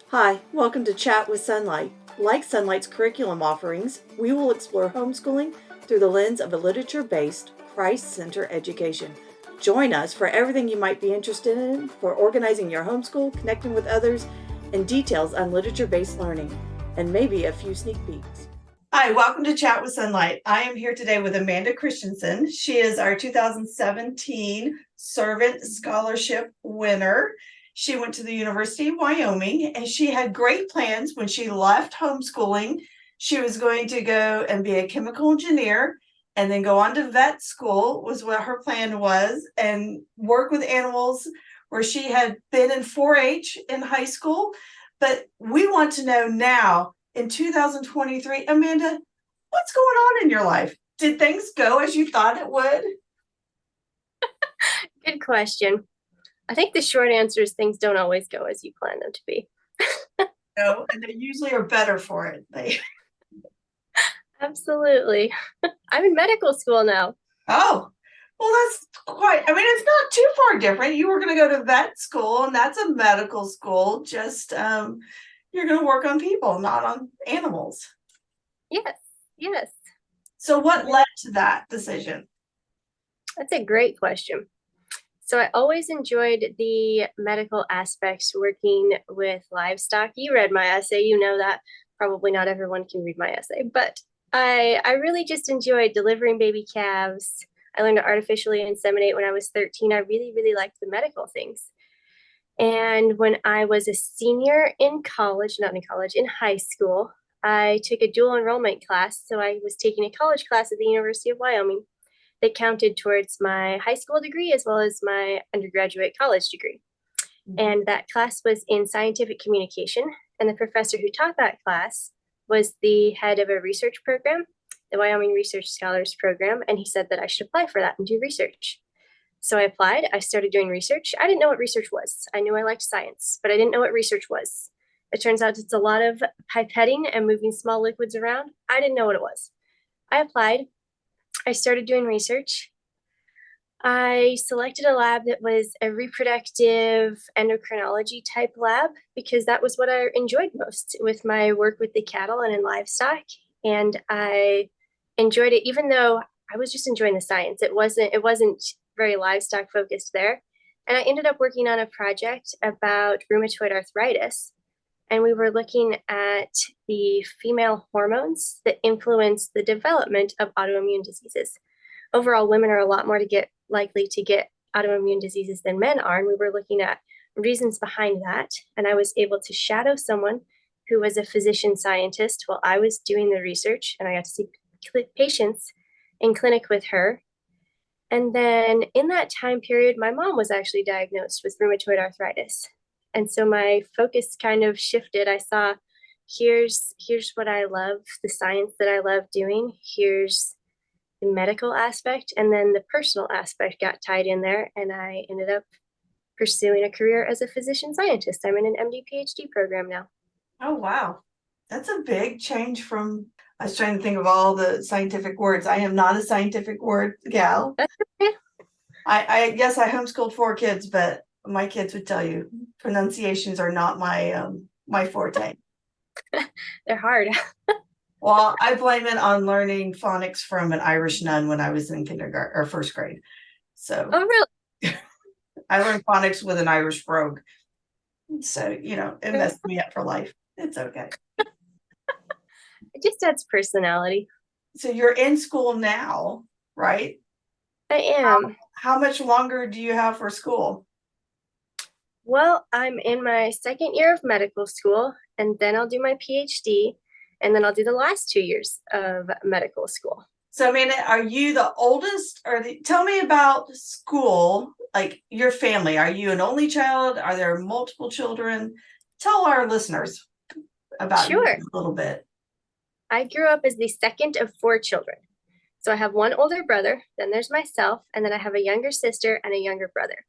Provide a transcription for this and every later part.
Hi, welcome to Chat with Sonlight. Like Sonlight's curriculum offerings, we will explore homeschooling through the lens of a literature-based, Christ-centered education. Join us for everything you might be interested in for organizing your homeschool, connecting with others, and details on literature-based learning, and maybe a few sneak peeks. Hi, welcome to Chat with Sonlight. I am here today with Amanda Christensen. She is our 2017 Servant Scholarship winner. She went to the University of Wyoming and she had great plans when she left homeschooling. She was going to go and be a chemical engineer and then go on to vet school was what her plan was, and work with animals, where she had been in 4-H in high school. But we want to know now, in 2023, Amanda, what's going on in your life? Did things go as you thought it would? Good question. I think the short answer is things don't always go as you plan them to be. No, and they usually are better for it. Absolutely. I'm in medical school now. Oh, well, that's quite, I mean, it's not too far different. You were going to go to vet school, and that's a medical school. Just you're going to work on people, not on animals. Yes, yes. So what led to that decision? That's a great question. So I always enjoyed the medical aspects working with livestock. You read my essay, you know that. Probably not everyone can read my essay, but I really just enjoyed delivering baby calves. I learned to artificially inseminate when I was 13. I really, really liked the medical things. And when I was a senior in college, not in college, in high school, I took a dual enrollment class. So I was taking a college class at the University of Wyoming that counted towards my high school degree as well as my undergraduate college degree. And that class was in scientific communication. And the professor who taught that class was the head of a research program, the Wyoming Research Scholars Program. And he said that I should apply for that and do research. So I applied. I started doing research. I didn't know what research was. I knew I liked science, but I didn't know what research was. It turns out it's a lot of pipetting and moving small liquids around. I didn't know what it was. I applied. I started doing research. I selected a lab that was a reproductive endocrinology type lab because that was what I enjoyed most with my work with the cattle and in livestock. And I enjoyed it, even though I was just enjoying the science. It wasn't very livestock focused there. And I ended up working on a project about rheumatoid arthritis. And we were looking at the female hormones that influence the development of autoimmune diseases. Overall, women are a lot more likely to get autoimmune diseases than men are. And we were looking at reasons behind that. And I was able to shadow someone who was a physician scientist while I was doing the research. And I got to see patients in clinic with her. And then in that time period, my mom was actually diagnosed with rheumatoid arthritis. And so my focus kind of shifted. I saw here's what I love, the science that I love doing. Here's the medical aspect, and then the personal aspect got tied in there, and I ended up pursuing a career as a physician scientist. I'm in an MD PhD program now. Oh, wow. That's a big change from, I was trying to think of all the scientific words. I am not a scientific word gal. That's okay. I guess I homeschooled 4 kids, but my kids would tell you pronunciations are not my forte. They're hard. Well, I blame it on learning phonics from an Irish nun when I was in kindergarten or first grade. So Oh, really? I learned phonics with an Irish brogue. So, it messed me up for life. It's okay. It just adds personality. So you're in school now, right? I am. How much longer do you have for school? Well, I'm in my second year of medical school, and then I'll do my PhD, and then I'll do the last 2 years of medical school. So, Amanda, are you the oldest, tell me about school, like your family. Are you an only child? Are there multiple children? Tell our listeners about you Sure. a little bit. I grew up as the second of 4 children. So I have one older brother, then there's myself, and then I have a younger sister and a younger brother.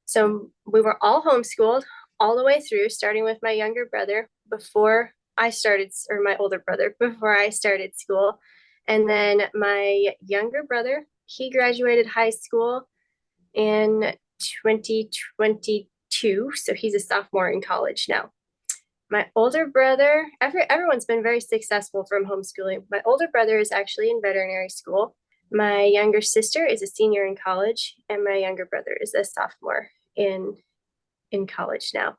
So we were all homeschooled all the way through, starting with my younger brother before I started, or my older brother before I started school. And then my younger brother, he graduated high school in 2022. So he's a sophomore in college now. My older brother, everyone's been very successful from homeschooling. My older brother is actually in veterinary school. My younger sister is a senior in college, and my younger brother is a sophomore in college now.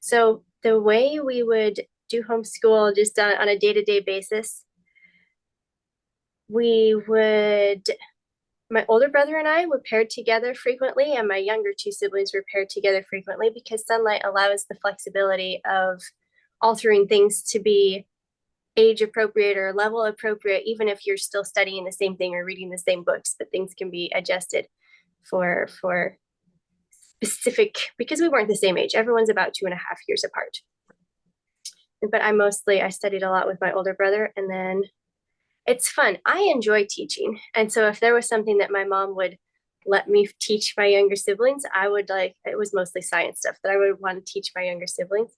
So the way we would do homeschool just on a day-to-day basis, my older brother and I were paired together frequently, and my younger two siblings were paired together frequently because Sonlight allows the flexibility of altering things to be age appropriate or level appropriate, even if you're still studying the same thing or reading the same books, but things can be adjusted for specific, because we weren't the same age. Everyone's about 2.5 years apart. But I studied a lot with my older brother, and then it's fun. I enjoy teaching. And so if there was something that my mom would let me teach my younger siblings, it was mostly science stuff that I would want to teach my younger siblings.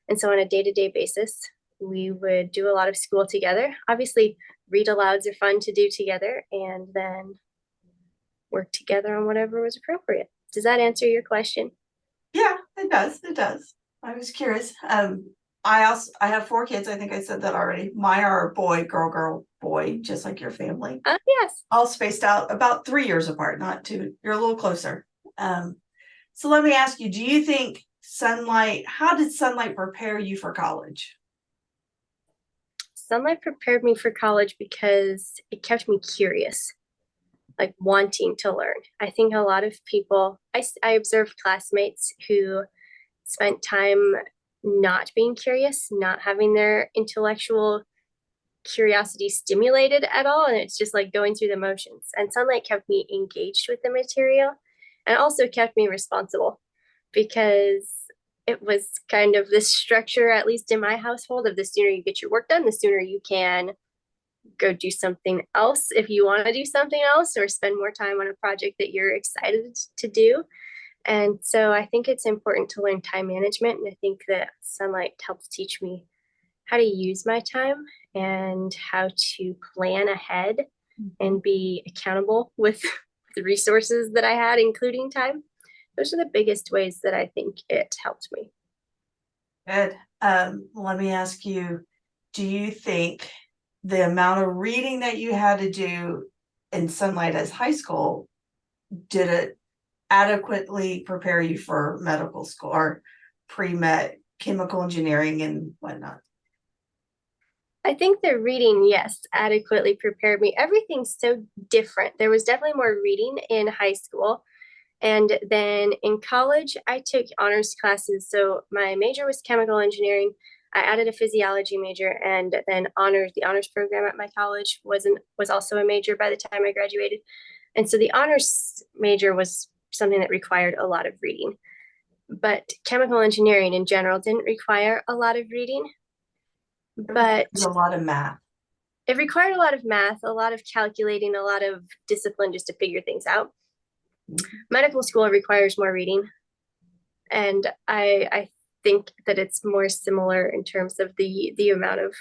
And so on a day-to-day basis, we would do a lot of school together. Obviously, read alouds are fun to do together, and then work together on whatever was appropriate. Does that answer your question? Yeah, it does. It does. I was curious. I have 4 kids. I think I said that already. Mine are boy, girl, boy, just like your family. Yes. All spaced out about 3 years apart, not 2. You're a little closer. So let me ask you, do you think how did Sonlight prepare you for college? Sonlight prepared me for college because it kept me curious, like wanting to learn. I think a lot of people, I observed classmates who spent time not being curious, not having their intellectual curiosity stimulated at all. And it's just like going through the motions. And Sonlight kept me engaged with the material and also kept me responsible because it was kind of this structure, at least in my household, of the sooner you get your work done, the sooner you can go do something else if you want to do something else or spend more time on a project that you're excited to do. And so I think it's important to learn time management. And I think that Sonlight helps teach me how to use my time and how to plan ahead and be accountable with the resources that I had, including time. Those are the biggest ways that I think it helped me. Good. Let me ask you, do you think the amount of reading that you had to do in Sonlight as high school, did it adequately prepare you for medical school or pre-med, chemical engineering and whatnot? I think the reading, yes, adequately prepared me. Everything's so different. There was definitely more reading in high school. And then in college, I took honors classes. So my major was chemical engineering. I added a physiology major, and then the honors program at my college was also a major by the time I graduated. And so the honors major was something that required a lot of reading. But chemical engineering in general didn't require a lot of reading. But a lot of math. It required a lot of math, a lot of calculating, a lot of discipline just to figure things out. Medical school requires more reading. And I think that it's more similar in terms of the amount of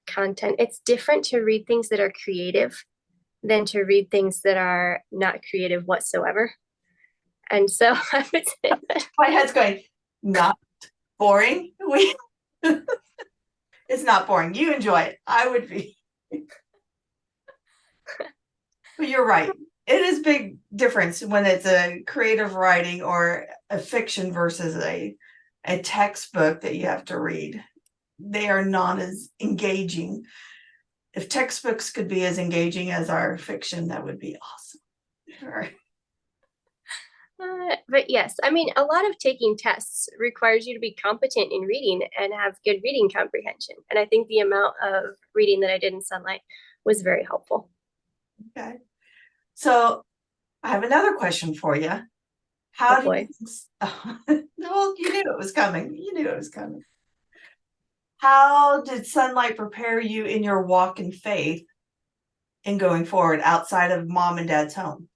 content. It's different to read things that are creative than to read things that are not creative whatsoever. And so I would say that my head's going, not boring. It's not boring. You enjoy it. I would be. But you're right. It is big difference when it's a creative writing or a fiction versus a textbook that you have to read. They are not as engaging. If textbooks could be as engaging as our fiction, that would be awesome. But yes, I mean, a lot of taking tests requires you to be competent in reading and have good reading comprehension. And I think the amount of reading that I did in Sonlight was very helpful. Okay. So I have another question for you. How do you, well, you knew it was coming. You knew it was coming. How did Sonlight prepare you in your walk in faith in going forward outside of mom and dad's home?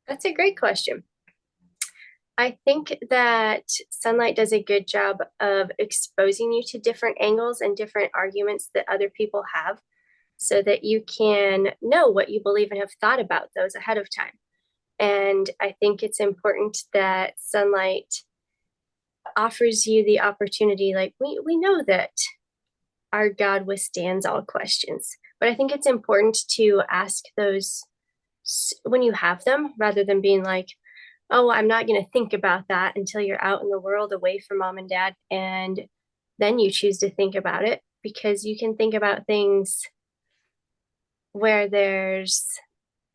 That's a great question. I think that Sonlight does a good job of exposing you to different angles and different arguments that other people have so that you can know what you believe and have thought about those ahead of time. And I think it's important that Sonlight offers you the opportunity, like we know that our God withstands all questions, but I think it's important to ask those when you have them, rather than being like, oh, I'm not going to think about that until you're out in the world away from mom and dad, and then you choose to think about it, because you can think about things where there's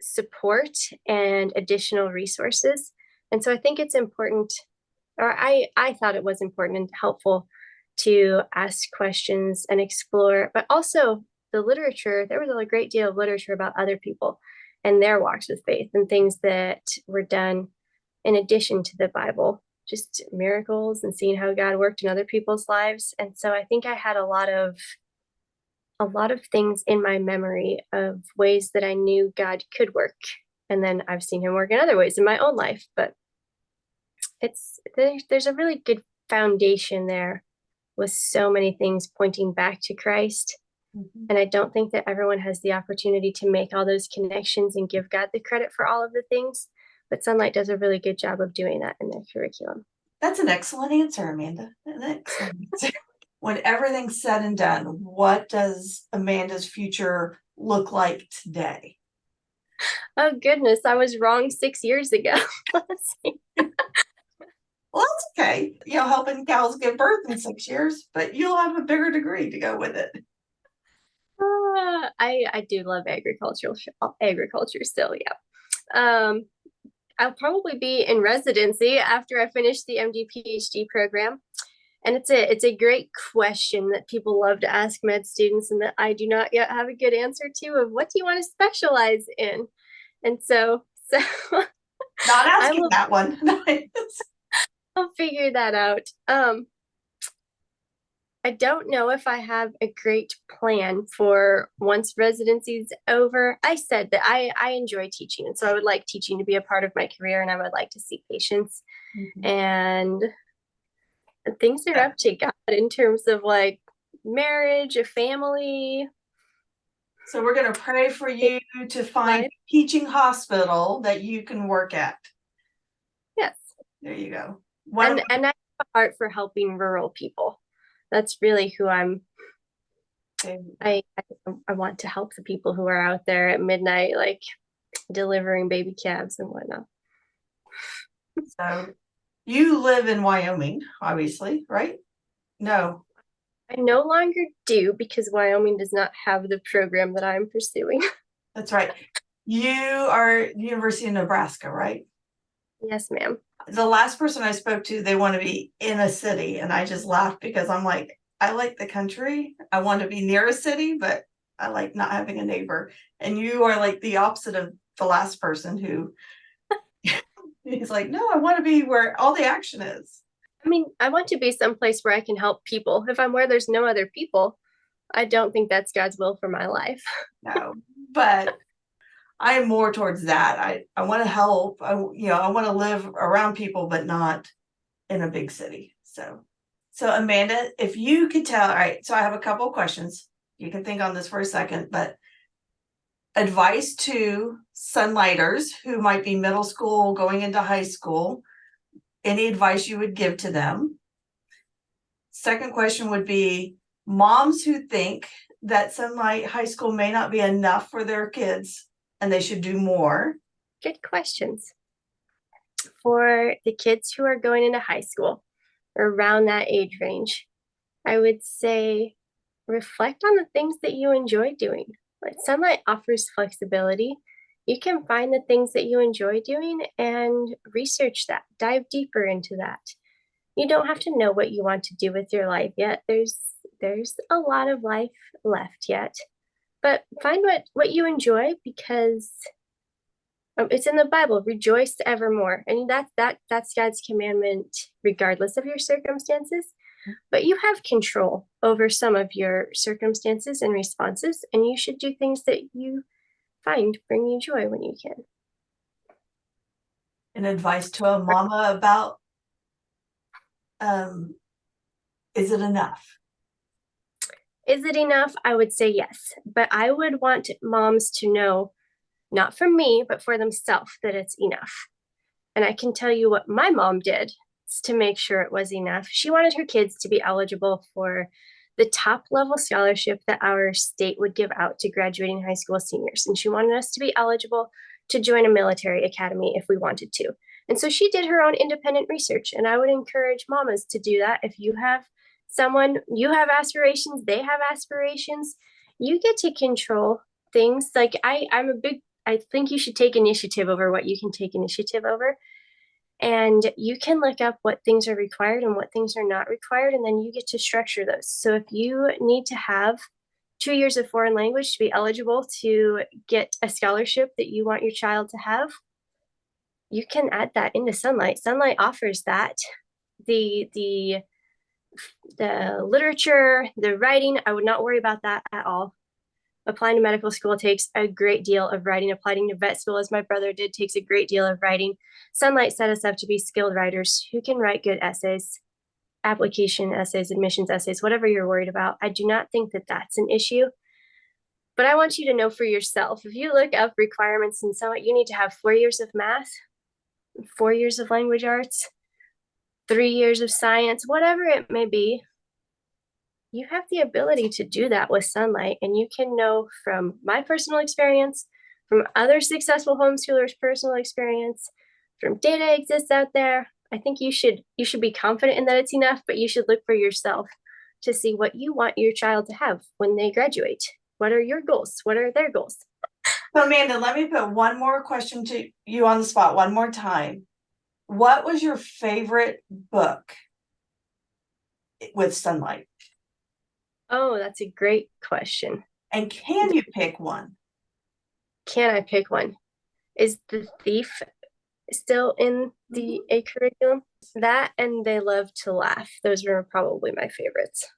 support and additional resources. And so I think it's important, or I thought it was important and helpful to ask questions and explore, but also the literature. There was a great deal of literature about other people and their walks with faith and things that were done in addition to the Bible, just miracles and seeing how God worked in other people's lives. And so I think I had a lot of things in my memory of ways that I knew God could work. And then I've seen him work in other ways in my own life, but there's a really good foundation there with so many things pointing back to Christ. Mm-hmm. And I don't think that everyone has the opportunity to make all those connections and give God the credit for all of the things. But Sonlight does a really good job of doing that in their curriculum. That's an excellent answer, Amanda. An excellent answer. When everything's said and done, what does Amanda's future look like today? Oh, goodness. I was wrong 6 years ago. Let's see. Well, that's okay. Helping cows give birth in 6 years, but you'll have a bigger degree to go with it. I do love agriculture still, yeah. I'll probably be in residency after I finish the MD PhD program. And it's a great question that people love to ask med students, and that I do not yet have a good answer to, of what do you want to specialize in? And so not asking that one. I'll figure that out. I don't know if I have a great plan for once residency's over. I said that I enjoy teaching, and so I would like teaching to be a part of my career, and I would like to see patients. Mm-hmm. And things are up to God in terms of like marriage, a family. So we're going to pray for you to find a teaching hospital that you can work at. Yes. There you go. And I have a heart for helping rural people. That's really who I want to help the people who are out there at midnight, like delivering baby calves and whatnot. So you live in Wyoming, obviously, right? No. I no longer do, because Wyoming does not have the program that I'm pursuing. That's right. You are University of Nebraska, right? Yes, ma'am. The last person I spoke to, they want to be in a city, and I just laughed because I'm like, I like the country. I want to be near a city, but I like not having a neighbor. And you are like the opposite of the last person who he's like, no, I want to be where all the action is. I mean, I want to be someplace where I can help people. If I'm where there's no other people, I don't think that's God's will for my life. No, but I'm more towards that. I want to help. I want to live around people, but not in a big city. So Amanda, if you could tell, all right, so I have a couple of questions. You can think on this for a second, but advice to Sonlighters who might be middle school going into high school, any advice you would give to them? Second question would be moms who think that Sonlight High School may not be enough for their kids and they should do more. Good questions. For the kids who are going into high school or around that age range, I would say reflect on the things that you enjoy doing. Like Sonlight offers flexibility. You can find the things that you enjoy doing and research that, dive deeper into that. You don't have to know what you want to do with your life yet. There's a lot of life left yet. But find what you enjoy, because it's in the Bible, rejoice evermore. And that's God's commandment, regardless of your circumstances. But you have control over some of your circumstances and responses, and you should do things that you find bring you joy when you can. And advice to a mama about, is it enough? Is it enough? I would say yes, but I would want moms to know, not from me, but for themselves, that it's enough. And I can tell you what my mom did to make sure it was enough. She wanted her kids to be eligible for the top level scholarship that our state would give out to graduating high school seniors. And she wanted us to be eligible to join a military academy if we wanted to. And so she did her own independent research. And I would encourage mamas to do that. If you have someone, you have aspirations, they have aspirations, you get to control things. Like I think you should take initiative over what you can take initiative over. And you can look up what things are required and what things are not required, and then you get to structure those. So if you need to have 2 years of foreign language to be eligible to get a scholarship that you want your child to have, you can add that into Sonlight. Sonlight offers that. The literature, the writing, I would not worry about that at all. Applying to medical school takes a great deal of writing. Applying to vet school, as my brother did, takes a great deal of writing. Sonlight set us up to be skilled writers who can write good essays, application essays, admissions essays, whatever you're worried about. I do not think that that's an issue. But I want you to know for yourself, if you look up requirements in Sonlight, you need to have 4 years of math, 4 years of language arts, 3 years of science, whatever it may be. You have the ability to do that with Sonlight, and you can know from my personal experience, from other successful homeschoolers' personal experience, from data exists out there. I think you should be confident in that it's enough, but you should look for yourself to see what you want your child to have when they graduate. What are your goals? What are their goals? So Amanda, let me put one more question to you on the spot one more time. What was your favorite book with Sonlight? Oh, that's a great question. And can you pick one? Can I pick one? Is The Thief still in the A curriculum? That and They Love to Laugh. Those were probably my favorites.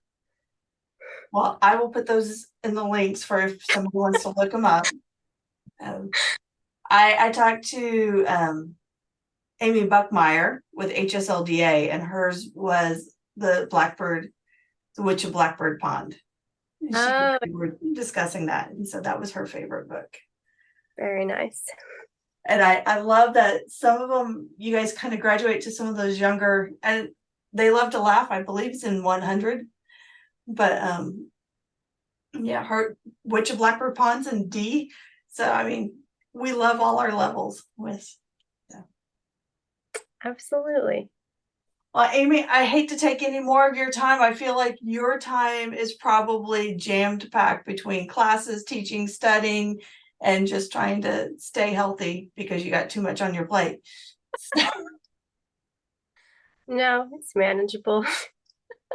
Well, I will put those in the links for if someone wants to look them up. I talked to Amy Buckmeyer with HSLDA, and hers was The Witch of Blackbird Pond. We were discussing that, and so that was her favorite book. Very nice. And I love that some of them, you guys kind of graduate to some of those younger, and They Love to Laugh, I believe it's in 100. But yeah, her Witch of Blackbird Pond's in D. So I mean, we love all our levels with. Yeah. Absolutely. Well, Amy, I hate to take any more of your time. I feel like your time is probably jammed packed between classes, teaching, studying, and just trying to stay healthy because you got too much on your plate. No, it's manageable.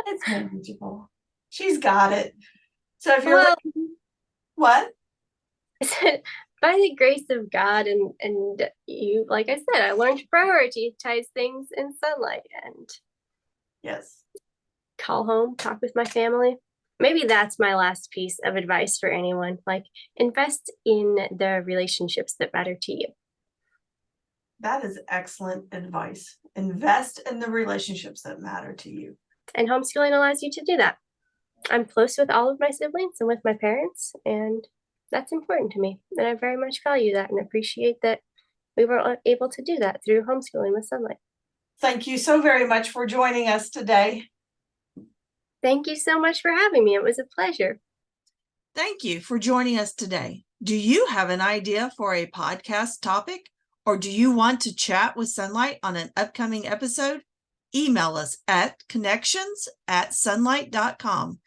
It's manageable. She's got it. So if you're what? By the grace of God and you, like I said, I learned to prioritize things in Sonlight and yes, call home, talk with my family. Maybe that's my last piece of advice for anyone. Like, invest in the relationships that matter to you. That is excellent advice. Invest in the relationships that matter to you. And homeschooling allows you to do that. I'm close with all of my siblings and with my parents, and that's important to me. And I very much value that and appreciate that we were able to do that through homeschooling with Sonlight. Thank you so very much for joining us today. Thank you so much for having me. It was a pleasure. Thank you for joining us today. Do you have an idea for a podcast topic, or do you want to chat with Sonlight on an upcoming episode? Email us at connections@sonlight.com.